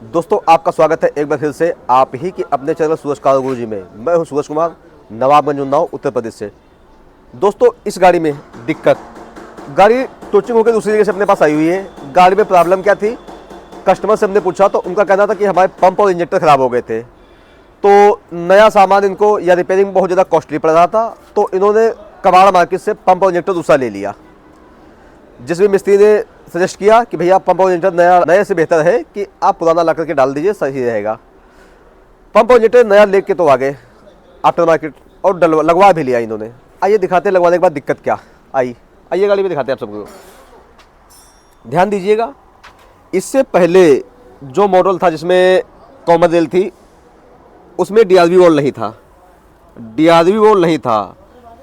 दोस्तों आपका स्वागत है एक बार फिर से आप ही कि अपने चैनल सूरज कार गुरुजी में। मैं हूं सूरज कुमार, नवाबगंज उन्नाव उत्तर प्रदेश से। दोस्तों इस गाड़ी में दिक्कत, गाड़ी टोचिंग होकर दूसरी जगह से अपने पास आई हुई है। गाड़ी में प्रॉब्लम क्या थी, कस्टमर से हमने पूछा तो उनका कहना था कि हमारे पंप और इंजेक्टर ख़राब हो गए थे, तो नया सामान इनको या रिपेयरिंग बहुत ज़्यादा कॉस्टली पड़ रहा था, तो इन्होंने कबाड़ मार्केट से पंप और इंजेक्टर दूसरा ले लिया। जिस भी मिस्त्री ने सजेस्ट किया कि भैया पंप और इंजेक्टर नए से बेहतर है कि आप पुराना ला करके डाल दीजिए, सही रहेगा। पंप और इंजेक्टर नया लेके तो आ गए आफ्टर मार्केट और लगवा भी लिया इन्होंने। आइए दिखाते हैं लगवाने के बाद दिक्कत क्या आई। आइए गाड़ी में दिखाते हैं आप सबको, ध्यान दीजिएगा। इससे पहले जो मॉडल था जिसमें कॉमर्शियल थी उसमें डीआरवी वोल्ट नहीं था, डीआरवी वोल्ट नहीं था,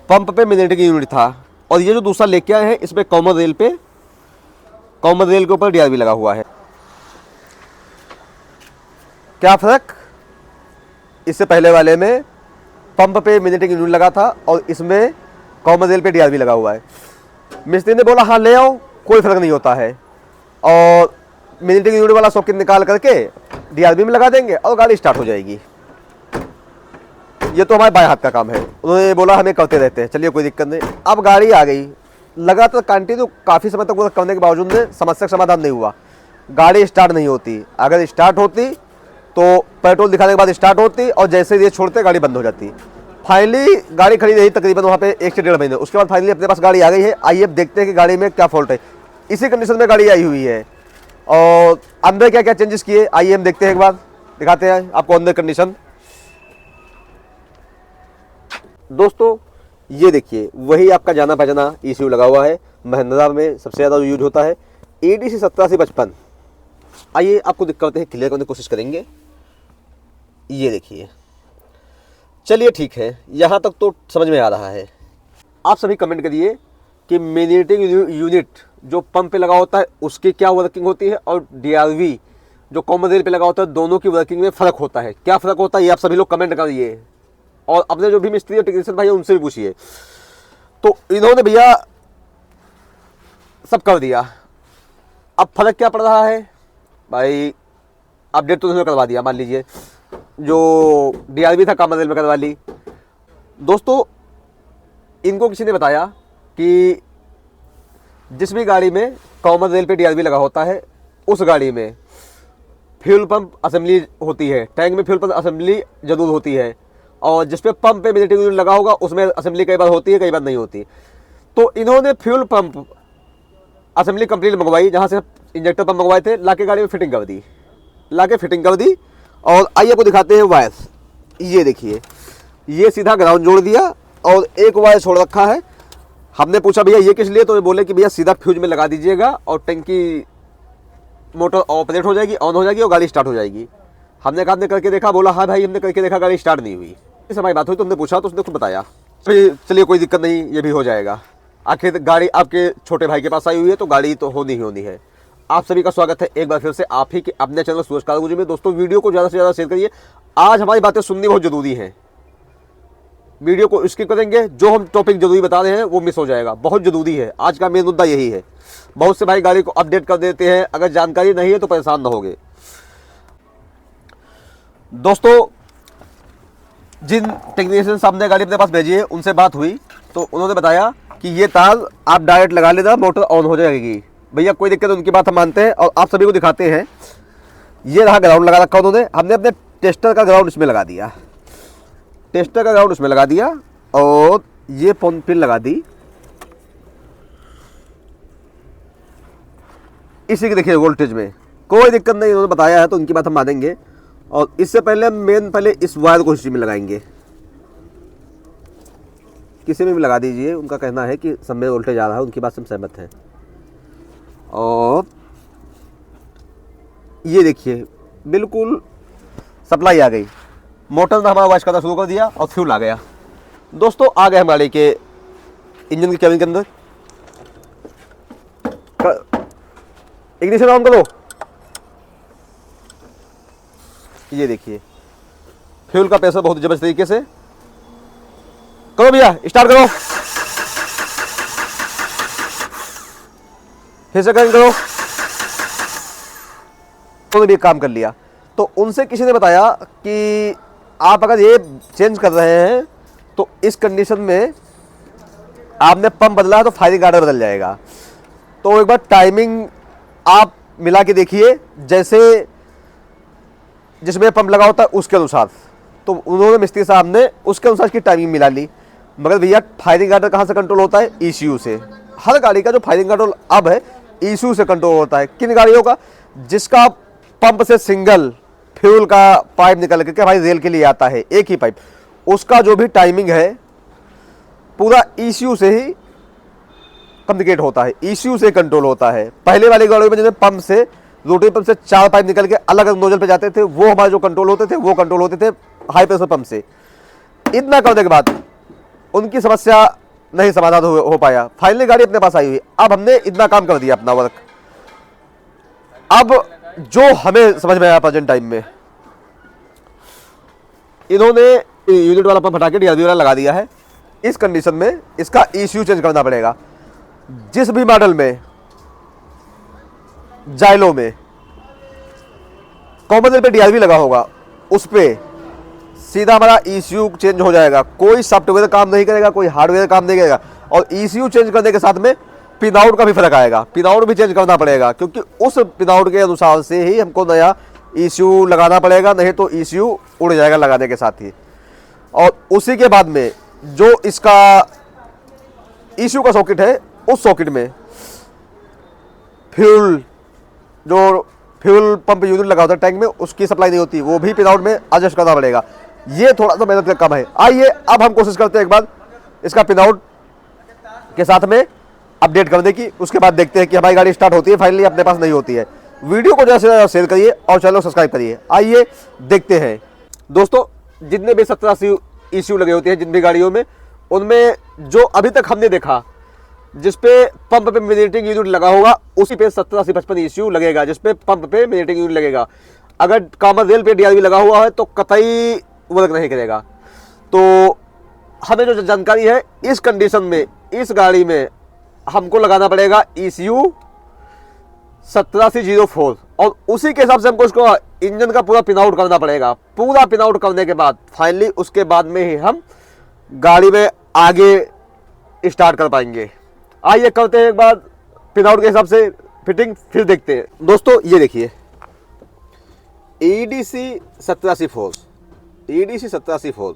पंप पे मैग्नेटिक यूनिट था। और ये जो दूसरा लेके आए हैं इसमें कॉमन रेल के ऊपर डीआरवी लगा हुआ है। क्या फर्क, इससे पहले वाले में पंप पे मैग्नेटिक यूनिट लगा था और इसमें कॉमन रेल पे डीआरवी लगा हुआ है। मिस्त्री ने बोला हाँ ले आओ, कोई फर्क नहीं होता है, और मैग्नेटिक यूनिट वाला सॉकेट निकाल करके डीआरवी में लगा देंगे और गाड़ी स्टार्ट हो जाएगी। ये तो हमारे बाएं हाथ का काम है। उन्होंने बोला हमें करते रहते हैं, चलिए कोई दिक्कत नहीं। अब गाड़ी आ गई, लगातार कंटिन्यू काफ़ी समय तक करने के बावजूद में समस्या का समाधान नहीं हुआ। गाड़ी स्टार्ट नहीं होती, अगर स्टार्ट होती तो पेट्रोल दिखाने के बाद स्टार्ट होती और जैसे ये छोड़ते गाड़ी बंद हो जाती। फाइनली गाड़ी खड़ी रही तकरीबन वहाँ पे 1 से 1.5 महीने, उसके बाद फाइनली अपने पास गाड़ी आ गई है। आइए अब देखते हैं कि गाड़ी में क्या फॉल्ट है। इसी कंडीशन में गाड़ी आई हुई है और अंदर क्या क्या चेंजेस किए, आइए हम देखते हैं, एक बार दिखाते हैं आपको अंदर कंडीशन। दोस्तों ये देखिए, वही आपका जाना पहचाना ECU लगा हुआ है। महिंद्रा में सबसे ज़्यादा यूज होता है ADC 8755। आइए आपको दिक्कतें हैं क्लियर करने की कोशिश करेंगे। ये देखिए, चलिए ठीक है, यहाँ तक तो समझ में आ रहा है। आप सभी कमेंट करिए कि मैग्नेटिक यूनिट जो पंप पे लगा होता है उसकी क्या वर्किंग होती है और DRV जो कॉमन रेल पे लगा होता है, दोनों की वर्किंग में फ़र्क होता है। क्या फ़र्क होता है ये आप सभी लोग कमेंट करिए, और अपने जो भी मिस्त्री और टेक्नीशियन भाई उनसे भी पूछिए। तो इन्होंने भैया सब कर दिया, अब फर्क क्या पड़ रहा है भाई, अपडेट तो उन्होंने करवा दिया, मान लीजिए जो DRV था कॉमन रेल में करवा ली। दोस्तों इनको किसी ने बताया कि जिस भी गाड़ी में कॉमन रेल पे DRV लगा होता है उस गाड़ी में फ्यूल पंप असेंबली होती है, टैंक में फ्यूल पंप असेंबली जरूर होती है, और जिस पे पंप पे मैग्नेटिक यूनिट लगा होगा उसमें असेंबली कई बार होती है, कई बार नहीं होती। तो इन्होंने फ्यूल पंप असेंबली कंप्लीट मंगवाई, जहाँ से इंजेक्टर पंप मंगवाए थे, लाके गाड़ी में फिटिंग कर दी, लाके फिटिंग कर दी। और आइए आपको दिखाते हैं वायर्स। ये देखिए, ये सीधा ग्राउंड जोड़ दिया और एक वायर छोड़ रखा है। हमने पूछा भैया ये किस लिए, तो ये बोले कि भैया सीधा फ्यूज में लगा दीजिएगा और टंकी मोटर ऑपरेट हो जाएगी, ऑन हो जाएगी और गाड़ी स्टार्ट हो जाएगी। हमने कहा आपने करके देखा, बोला हाँ भाई हमने करके देखा, गाड़ी स्टार्ट नहीं हुई। इस हमारी बात हुई तो हमने पूछा तो उसने खुद बताया चलिए कोई दिक्कत नहीं, ये भी हो जाएगा। आखिर गाड़ी आपके छोटे भाई के पास आई हुई है तो गाड़ी तो होनी ही होनी है। आप सभी का स्वागत है एक बार फिर से आप ही के अपने चैनल सूरज कार गुरुजी में। दोस्तों वीडियो को ज़्यादा से ज़्यादा शेयर करिए, आज हमारी बातें सुननी बहुत ज़रूरी है। वीडियो को स्किप करेंगे, जो हम टॉपिक जरूरी बता रहे हैं वो मिस हो जाएगा, बहुत ज़रूरी है। आज का मेन मुद्दा यही है। बहुत से भाई गाड़ी को अपडेट कर देते हैं, अगर जानकारी नहीं है तो परेशान ना होगे। दोस्तों जिन टेक्नीशियन साहब ने गाड़ी अपने पास भेजी है उनसे बात हुई तो उन्होंने बताया कि ये तार आप डायरेक्ट लगा लेना, मोटर ऑन हो जाएगी। भैया कोई दिक्कत, उनकी बात हम मानते हैं और आप सभी को दिखाते हैं। ये रहा ग्राउंड लगा रखा उन्होंने, हमने अपने टेस्टर का ग्राउंड इसमें लगा दिया, टेस्टर का ग्राउंड इसमें लगा दिया और ये पिन लगा दी। इसी की देखिए वोल्टेज में कोई दिक्कत नहीं, उन्होंने बताया है तो उनकी बात हम मानेंगे। और इससे पहले पहले इस वायर को इसी में लगाएंगे, किसी में भी लगा दीजिए। उनका कहना है कि सब में वोल्टेज आ रहा है, उनकी बात से हम सहमत हैं। और ये देखिए बिल्कुल सप्लाई आ गई, मोटर ने हमारा वॉश करना शुरू कर दिया और फ्यूल आ गया। दोस्तों आ गए हम गाड़ी के इंजन की केबिन के अंदर। इग्निशन ऑन करो। ये देखिए फ्यूल का प्रेशर बहुत जबरदस्त तरीके से, करो भैया स्टार्ट करो, फिर से करो, तो भी काम कर लिया। तो उनसे किसी ने बताया कि आप अगर ये चेंज कर रहे हैं तो इस कंडीशन में आपने पंप बदला है तो फायरिंग गार्डर बदल जाएगा। तो एक बार टाइमिंग आप मिला के देखिए, जैसे जिसमें पंप लगा होता है उसके अनुसार। तो उन्होंने मिस्त्री साहब ने उसके अनुसार की टाइमिंग मिला ली। मगर भैया फायरिंग गार्डर कहाँ से कंट्रोल होता है? ECU से। हर गाड़ी का जो फायरिंग कंट्रोल अब है ECU से कंट्रोल होता है। किन गाड़ियों का? जिसका पंप से सिंगल फ्यूल का पाइप निकल के भाई रेल के लिए आता है, एक ही पाइप, उसका जो भी टाइमिंग है पूरा ECU से ही कम्युनिकेट होता है, ECU से कंट्रोल होता है। पहले वाली गाड़ियों में जिन्हें पंप से, रोटरी पंप से 4 पाइप निकल के अलग अलग नोजल पे जाते थे, वो हमारे जो कंट्रोल होते थे वो कंट्रोल होते थे हाई प्रेशर पंप से। इतना करने के बाद उनकी समस्या नहीं समाधान हो पाया। फाइनली गाड़ी अपने पास आई हुई। अब हमने इतना काम कर दिया अपना वर्क। अब जो हमें समझ में आया प्रेजेंट टाइम में, इन्होंने यूनिट वाला पंप हटा के DRV वाला लगा दिया है। इस कंडीशन में इसका ECU चेंज करना पड़ेगा। जिस भी मॉडल में जाइलो में कॉमन पे DRV लगा होगा उस पे सीधा हमारा ECU चेंज हो जाएगा। कोई सॉफ्टवेयर काम नहीं करेगा, कोई हार्डवेयर काम नहीं करेगा। और ECU चेंज करने के साथ में पिन आउट का भी फर्क आएगा। पिन आउट भी चेंज करना पड़ेगा, क्योंकि उस पिन आउट के अनुसार से ही हमको नया ECU लगाना पड़ेगा, नहीं तो ECU उड़ जाएगा लगाने के साथ ही। और उसी के बाद में जो इसका ECU का सॉकेट है, उस सॉकेट में फ्यूल पंप यूनिट लगा होता है टैंक में, उसकी सप्लाई नहीं होती, वो भी पिन आउट में एडजस्ट करना पड़ेगा। ये थोड़ा सा मेहनत का काम है। आइए अब हम कोशिश करते हैं एक बार इसका पिन आउट के साथ में अपडेट करने की। उसके बाद देखते हैं कि हमारी गाड़ी स्टार्ट होती है फाइनली, अपने पास नहीं होती है। वीडियो को ज़्यादा से ज़्यादा शेयर करिए और चैनल को सब्सक्राइब करिए। आइए देखते हैं। दोस्तों, जितने भी 70-80 ECU लगे होते हैं जिन भी गाड़ियों में, उनमें जो अभी तक हमने देखा, जिसपे पंप पे मिनेटिंग यूनिट लगा होगा उसी पे 70-80-55 ECU लगेगा, जिसपे पंप पे मिनेटिंग यूनिट लगेगा। अगर कॉमन रेल पे DRV लगा हुआ है तो कतई वर्क नहीं करेगा। तो हमें जो जानकारी है, इस कंडीशन में इस गाड़ी में हमको लगाना पड़ेगा ECU 8704 और उसी के हिसाब से हमको इसको इंजन का पूरा पिन आउट करना पड़ेगा। पूरा पिन आउट करने के बाद फाइनली उसके बाद में ही हम गाड़ी में आगे स्टार्ट कर पाएंगे। आइए करते हैं एक बार पिन आउट के हिसाब से फिटिंग, फिर देखते हैं। दोस्तों ये देखिए, EDC 8704, EDC 8704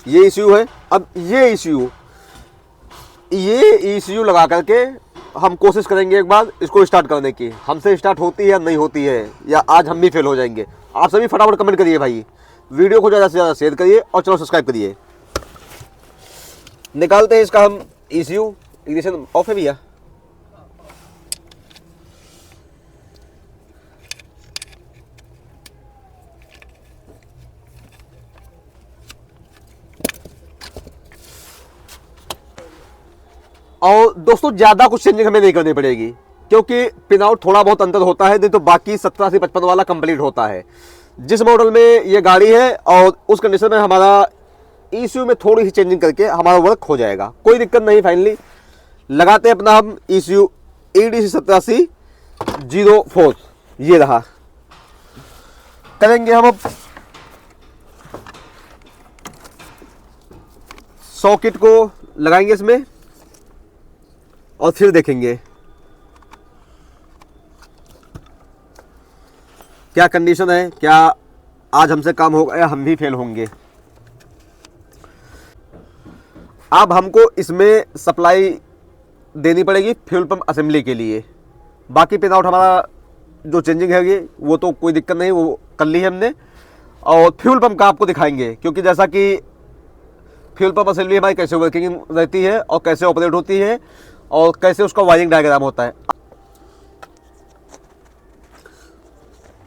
ये ECU है। अब ये ECU लगा करके हम कोशिश करेंगे एक बार इसको स्टार्ट करने की। हमसे स्टार्ट होती है या नहीं होती है, या आज हम भी फेल हो जाएंगे। आप सभी फटाफट कमेंट करिए भाई, वीडियो को ज़्यादा से ज़्यादा शेयर करिए और चलो सब्सक्राइब करिए। निकालते हैं इसका हम ECU। इग्निशन ऑफ है भैया। और दोस्तों ज़्यादा कुछ चेंजिंग हमें नहीं करनी पड़ेगी, क्योंकि पिन आउट थोड़ा बहुत अंतर होता है, नहीं तो बाकी 70-80-55 वाला कंप्लीट होता है। जिस मॉडल में ये गाड़ी है और उस कंडीशन में हमारा ECU में थोड़ी सी चेंजिंग करके हमारा वर्क हो जाएगा, कोई दिक्कत नहीं। फाइनली लगाते हैं अपना हम ECU EDC 8704, ये रहा। करेंगे हम अब सॉकेट को लगाएंगे इसमें और फिर देखेंगे क्या कंडीशन है, क्या आज हमसे काम होगा या हम भी फेल होंगे। अब हमको इसमें सप्लाई देनी पड़ेगी फ्यूल पंप असेंबली के लिए। बाकी पिन आउट हमारा जो चेंजिंग है वो तो कोई दिक्कत नहीं, वो कर ली है हमने। और फ्यूल पंप का आपको दिखाएंगे, क्योंकि जैसा कि फ्यूल पंप असेंबली हमारी कैसे वर्किंग रहती है और कैसे ऑपरेट होती है और कैसे उसका वायरिंग डायग्राम होता है।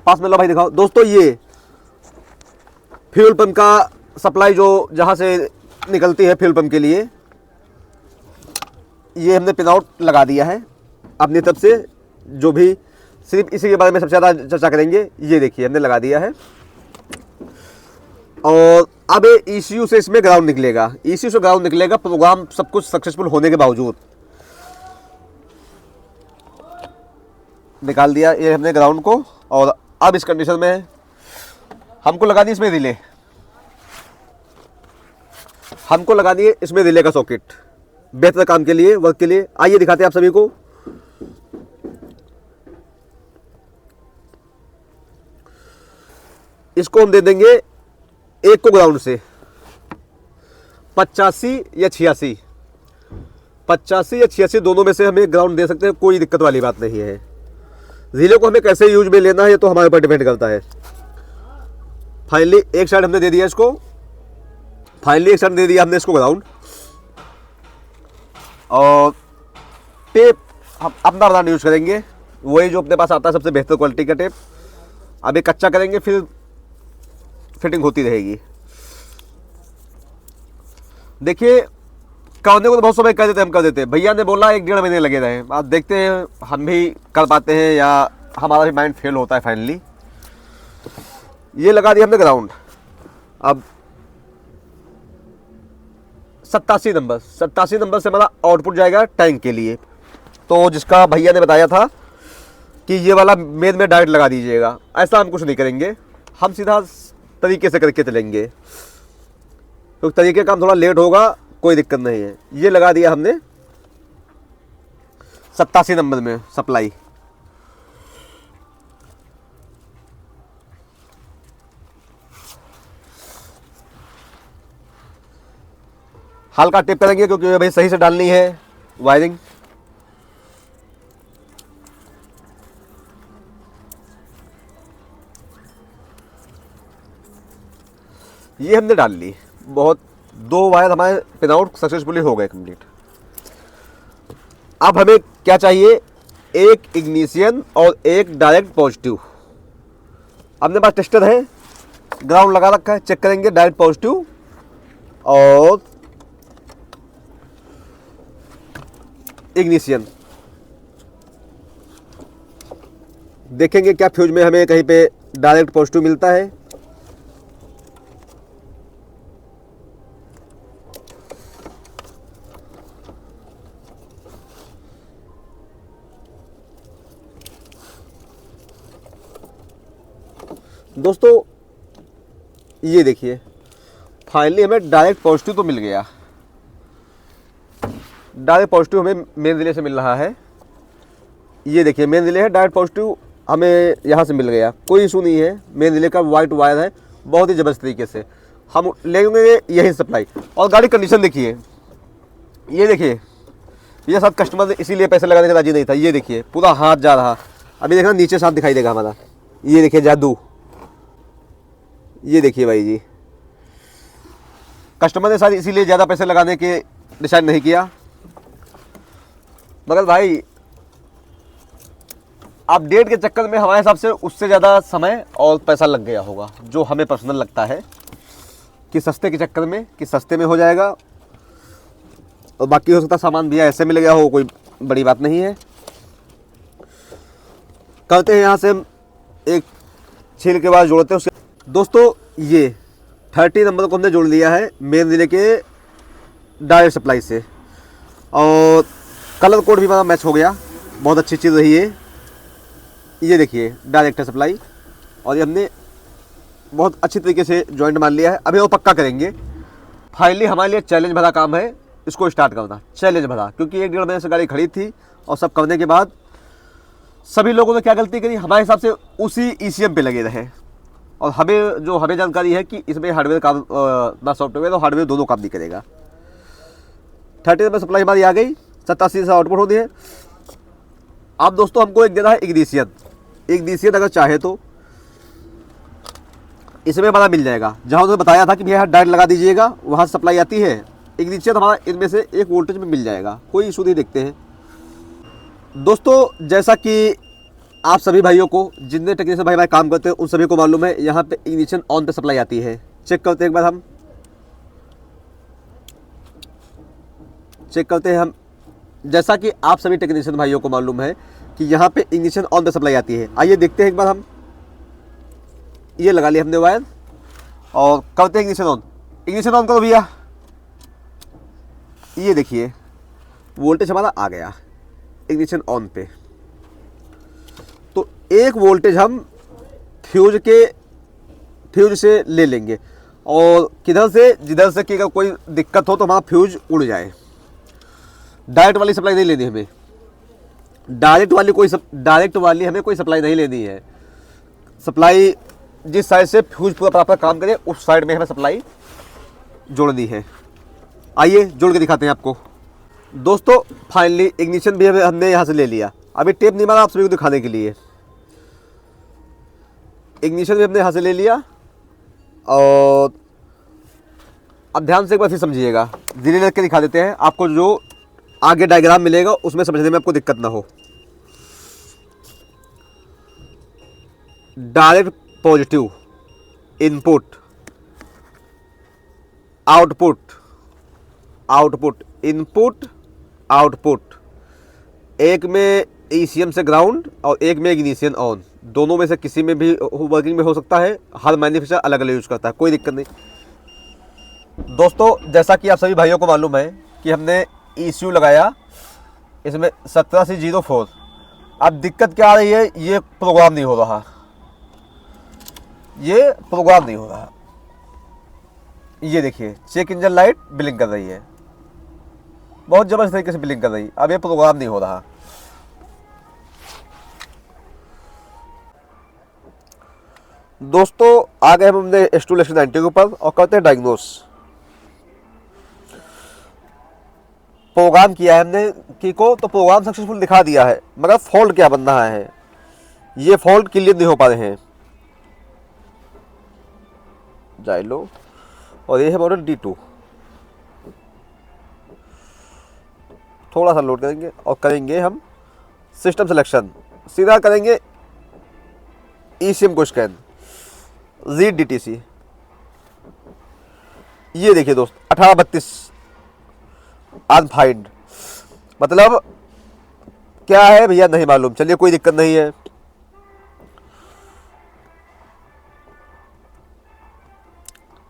पास में लो भाई, दिखाओ। दोस्तों ये फ्यूल पंप का सप्लाई जो जहाँ से निकलती है फ्यूल पंप के लिए, ये हमने पिन आउट लगा दिया है अपनी तरफ से। जो भी सिर्फ इसी के बारे में सबसे ज़्यादा चर्चा करेंगे, ये देखिए हमने लगा दिया है। और अब ECU से इसमें ग्राउंड निकलेगा, ECU से ग्राउंड निकलेगा प्रोग्राम सब कुछ सक्सेसफुल होने के बावजूद। निकाल दिया ये हमने ग्राउंड को। और अब इस कंडीशन में हमको लगा दी इसमें रिले, हमको लगा दिए इसमें रिले का सॉकेट बेहतर काम के लिए, वर्क के लिए। आइए दिखाते हैं आप सभी को। इसको हम दे देंगे एक को ग्राउंड से 85 या 86, 85 या 86 दोनों में से हमें ग्राउंड दे सकते हैं, कोई दिक्कत वाली बात नहीं है। रिले को हमें कैसे यूज में लेना है ये तो हमारे ऊपर डिपेंड करता है। फाइनली एक साइड हमने दे दिया इसको, फाइनली एक साइड दे दिया हमने इसको ग्राउंड। और टेप हम अपना ब्रांड यूज करेंगे, वही जो अपने पास आता है सबसे बेहतर क्वालिटी का टेप। अभी कच्चा करेंगे फिर फिटिंग होती रहेगी। देखिए करने को तो बहुत समय कर देते, हम कर देते, भैया ने बोला 1-1.5 महीने लगे रहे। आप देखते हैं हम भी कर पाते हैं या हमारा भी माइंड फेल होता है। फाइनली ये लगा दिया हमने ग्राउंड। अब 87 नंबर से हमारा आउटपुट जाएगा टैंक के लिए। तो जिसका भैया ने बताया था कि ये वाला मेन में डायरेक्ट लगा दीजिएगा, ऐसा हम कुछ नहीं करेंगे, हम सीधा तरीके से करके चलेंगे। तो तरीके का काम थोड़ा लेट होगा, कोई दिक्कत नहीं है। ये लगा दिया हमने 87 नंबर में सप्लाई। हल्का टेप करेंगे क्योंकि भाई सही से डालनी है वायरिंग। ये हमने डाल ली, बहुत 2 वायर हमारे पिन आउट सक्सेसफुली हो गए कंप्लीट। अब हमें क्या चाहिए, एक इग्निशियन और एक डायरेक्ट पॉजिटिव। अपने पास टेस्टर है, ग्राउंड लगा रखा है, चेक करेंगे डायरेक्ट पॉजिटिव और इग्निशियन। देखेंगे क्या फ्यूज में हमें कहीं पे डायरेक्ट पॉजिटिव मिलता है। दोस्तों ये देखिए फाइनली हमें डायरेक्ट पॉजिटिव तो मिल गया। डायरेक्ट पॉजिटिव हमें मेन रिले से मिल रहा है। ये देखिए मेन रिले है, डायरेक्ट पॉजिटिव हमें यहाँ से मिल गया, कोई इशू नहीं है। मेन रिले का वाइट वायर है, बहुत ही ज़बरदस्त तरीके से हम लेंगे यही सप्लाई। और गाड़ी कंडीशन देखिए, ये देखिए ये साथ कस्टमर इसीलिए पैसे लगाने का राजी नहीं था। ये देखिए पूरा हाथ जा रहा, अभी देखना नीचे साथ दिखाई देगा हमारा। ये देखिए जादू, ये देखिए भाई जी, कस्टमर ने शायद इसीलिए ज़्यादा पैसे लगाने के डिसाइड नहीं किया। मगर भाई अपडेट के चक्कर में हमारे हिसाब से उससे ज़्यादा समय और पैसा लग गया होगा, जो हमें पर्सनल लगता है कि सस्ते के चक्कर में कि सस्ते में हो जाएगा। और बाकी हो सकता सामान भी ऐसे मिल गया हो, कोई बड़ी बात नहीं है। करते हैं यहाँ से हम एक छील के बाद जोड़ते हैं उसके। दोस्तों ये 30 नंबर को हमने जोड़ लिया है मेन रिले के डायरेक्ट सप्लाई से। और कलर कोड भी हमारा मैच हो गया, बहुत अच्छी चीज़ रही है। ये देखिए डायरेक्ट सप्लाई, और ये हमने बहुत अच्छी तरीके से जॉइंट मान लिया है। अभी वो पक्का करेंगे। फाइनली हमारे लिए चैलेंज भरा काम है इसको स्टार्ट करना, चैलेंज भरा, क्योंकि 1-1.5 महीने से गाड़ी खड़ी थी। और सब करने के बाद सभी लोगों ने क्या गलती करी, हमारे हिसाब से उसी ECM पे लगे रहे। और हमें जानकारी है कि इसमें हार्डवेयर काम ना सॉफ्टवेयर और हार्डवेयर दोनों काम नहीं करेगा। 30 में सप्लाई हमारी आ गई, 87 से आउटपुट होती है। अब दोस्तों हमको एक देना है इग्निशियन अगर चाहे तो इसमें हमारा मिल जाएगा। जहाँ उन्होंने बताया था कि भैया डायरेक्ट लगा दीजिएगा, वहाँ सप्लाई आती है। इग्निशियन हमारा इनमें से एक वोल्टेज में मिल जाएगा, कोई इशू नहीं। देखते हैं दोस्तों, जैसा कि आप सभी भाइयों को, जितने टेक्नीशियन भाई काम करते हैं उन सभी को मालूम है, यहाँ पे इग्निशन ऑन पे सप्लाई आती है। चेक करते हैं एक बार, हम चेक करते हैं हम। जैसा कि आप सभी टेक्नीशियन भाइयों को मालूम है कि यहाँ पे इग्निशन ऑन पे सप्लाई आती है। आइए देखते हैं एक बार हम। ये लगा लिया हमने वायर और करते हैं इग्निशन ऑन करो भैया। ये देखिए वोल्टेज हमारा आ गया इग्निशन ऑन पे। 1 वोल्टेज हम फ्यूज से ले लेंगे, और किधर से, जिधर से कि अगर कोई दिक्कत हो तो हमारा फ्यूज उड़ जाए। डायरेक्ट वाली सप्लाई नहीं लेनी हमें, डायरेक्ट वाली हमें कोई सप्लाई नहीं लेनी है। सप्लाई जिस साइड से फ्यूज पूरा प्रॉपर काम करे उस साइड में हमें सप्लाई जोड़नी है। आइए जोड़ के दिखाते हैं आपको। दोस्तों फाइनली इग्निशन भी हमने यहाँ से ले लिया। अभी टेप नहीं मारा आप सभी को दिखाने के लिए। इग्निशन भी हमने यहाँ से ले लिया, और अब ध्यान से एक बार फिर समझिएगा, धीरे रख के दिखा देते हैं आपको, जो आगे डायग्राम मिलेगा उसमें समझने में आपको दिक्कत ना हो। Direct positive input, output, input output, एक में ECM से ग्राउंड और एक में इग्निशन ऑन। दोनों में से किसी में भी वर्किंग में हो सकता है, हर मैन्युफैक्चरर अलग अलग यूज करता है, कोई दिक्कत नहीं। दोस्तों जैसा कि आप सभी भाइयों को मालूम है कि हमने ECU लगाया इसमें 17C04। अब दिक्कत क्या आ रही है, ये प्रोग्राम नहीं हो रहा, ये देखिए चेक इंजन लाइट ब्लिंक कर रही है, बहुत जबरदस्त तरीके से ब्लिंक कर रही है। अब ये प्रोग्राम नहीं हो रहा। दोस्तों आ गए हम हमने इंस्टॉलेशन 90 के ऊपर और करते हैं डायग्नोस। प्रोग्राम किया है हमने की को, तो प्रोग्राम सक्सेसफुल दिखा दिया है, मगर फॉल्ट क्या बन रहा है, ये फॉल्ट क्लियर नहीं हो पा रहे हैं। जाइलो, और ये है मॉडल D2। थोड़ा सा लोड करेंगे और करेंगे हम सिस्टम सिलेक्शन, सीधा करेंगे ECM को स्कैन, रीड DTC। ये देखिए दोस्त 1832 अनफाइंड, मतलब क्या है भैया नहीं मालूम। चलिए कोई दिक्कत नहीं है।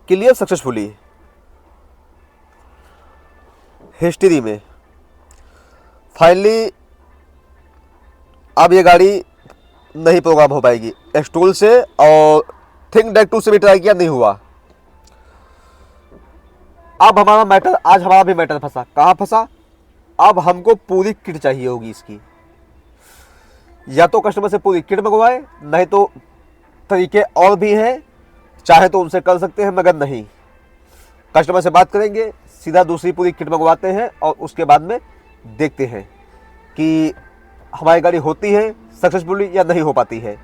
क्लियर सक्सेसफुली हिस्ट्री में। फाइनली अब ये गाड़ी नहीं प्रोग्राम हो पाएगी एक्सटूल से, और थिंक डेक 2 से भी ट्राई किया, नहीं हुआ। अब हमारा मैटर, आज हमारा भी मैटर फंसा। कहाँ फंसा? अब हमको पूरी किट चाहिए होगी इसकी, या तो कस्टमर से पूरी किट मंगवाए, नहीं तो तरीके और भी हैं, चाहे तो उनसे कर सकते हैं, मगर नहीं, कस्टमर से बात करेंगे, सीधा दूसरी पूरी किट मंगवाते हैं और उसके बाद में देखते हैं कि हमारी गाड़ी होती है सक्सेसफुली या नहीं हो पाती है।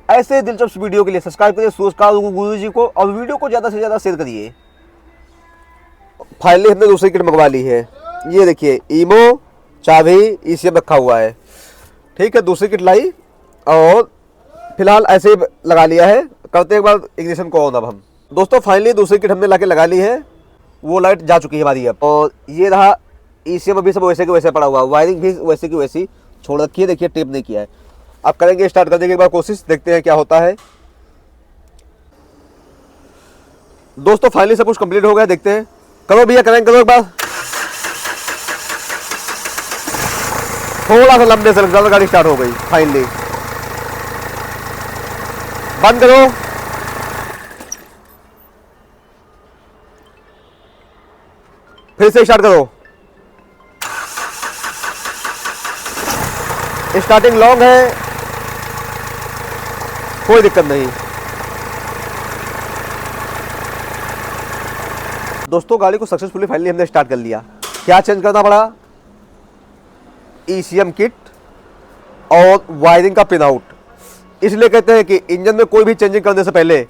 ऐसे दिलचस्प वीडियो के लिए सब्सक्राइब करिए सूरजकांत गुरु जी को, और वीडियो को ज़्यादा से ज़्यादा शेयर करिए। फाइनली हमने दूसरी किट मंगवा ली है। ये देखिए ईमो, चाबी, ECM रखा हुआ है। ठीक है, दूसरी किट लाई और फिलहाल ऐसे ही लगा लिया है। करते एक बार इग्निशन को ऑन अब हम। दोस्तों फाइनली दूसरी किट हमने लाके लगा ली है, वो लाइट जा चुकी है हमारी अब। और ये रहा ECM अभी सब वैसे के वैसे पड़ा हुआ, वायरिंग भी वैसे की वैसी छोड़ रखी है, देखिए टेप नहीं किया है। अब करेंगे स्टार्ट करने की एक बार कोशिश, देखते हैं क्या होता है। दोस्तों फाइनली सब कुछ कंप्लीट हो गया, देखते हैं। करो भैया, करेंगे, करो एक बार। थोड़ा सा लंबे से लग, गाड़ी स्टार्ट हो गई फाइनली। बंद करो। फिर से स्टार्ट करो। स्टार्टिंग लॉन्ग है, कोई दिक्कत नहीं। दोस्तों गाड़ी को सक्सेसफुली फाइनली हमने स्टार्ट कर लिया। क्या चेंज करना पड़ा? ECM किट और वायरिंग का पिन आउट। इसलिए कहते हैं कि इंजन में कोई भी चेंजिंग करने से पहले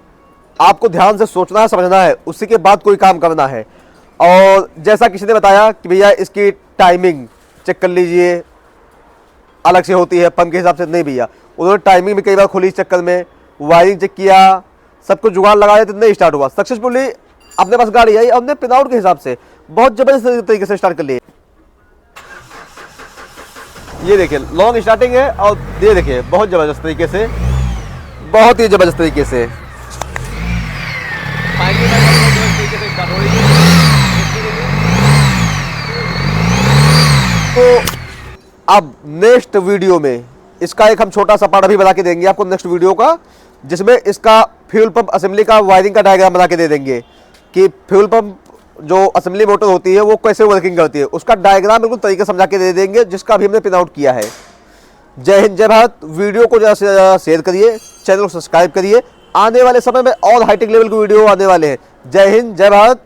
आपको ध्यान से सोचना है, समझना है, उसी के बाद कोई काम करना है। और जैसा किसी ने बताया कि भैया इसकी टाइमिंग चेक कर लीजिए, अलग से होती है पंप के हिसाब से। नहीं भैया, उन्होंने टाइमिंग भी कई बार खोली, इस चक्कर में वायरिंग चेक किया, सब कुछ जुगाड़ लगाया तो नहीं स्टार्ट हुआ। सक्सेसफुली अपने पास गाड़ी आई, हमने पिन आउट के हिसाब से बहुत जबरदस्त तरीके से स्टार्ट कर लिए। ये देखिए लॉन्ग स्टार्टिंग है, और ये देखिए बहुत जबरदस्त तरीके से, बहुत ही जबरदस्त तरीके से तो अब नेक्स्ट वीडियो में इसका एक हम छोटा सा पार्ट अभी बना के देंगे आपको नेक्स्ट वीडियो का, जिसमें इसका फ्यूल पंप असेंबली का वायरिंग का डायग्राम बना के दे देंगे कि फ्यूल पंप जो असेंबली मोटर होती है वो कैसे वर्किंग करती है, उसका डायग्राम बिल्कुल तरीके से समझा के दे देंगे, जिसका भी हमने प्रिंट आउट किया है। जय हिंद जय भारत। वीडियो को ज़्यादा से ज़्यादा शेयर करिए, चैनल को सब्सक्राइब करिए। आने वाले समय में और हाईटेक लेवल के वीडियो आने वाले हैं। जय हिंद जय भारत।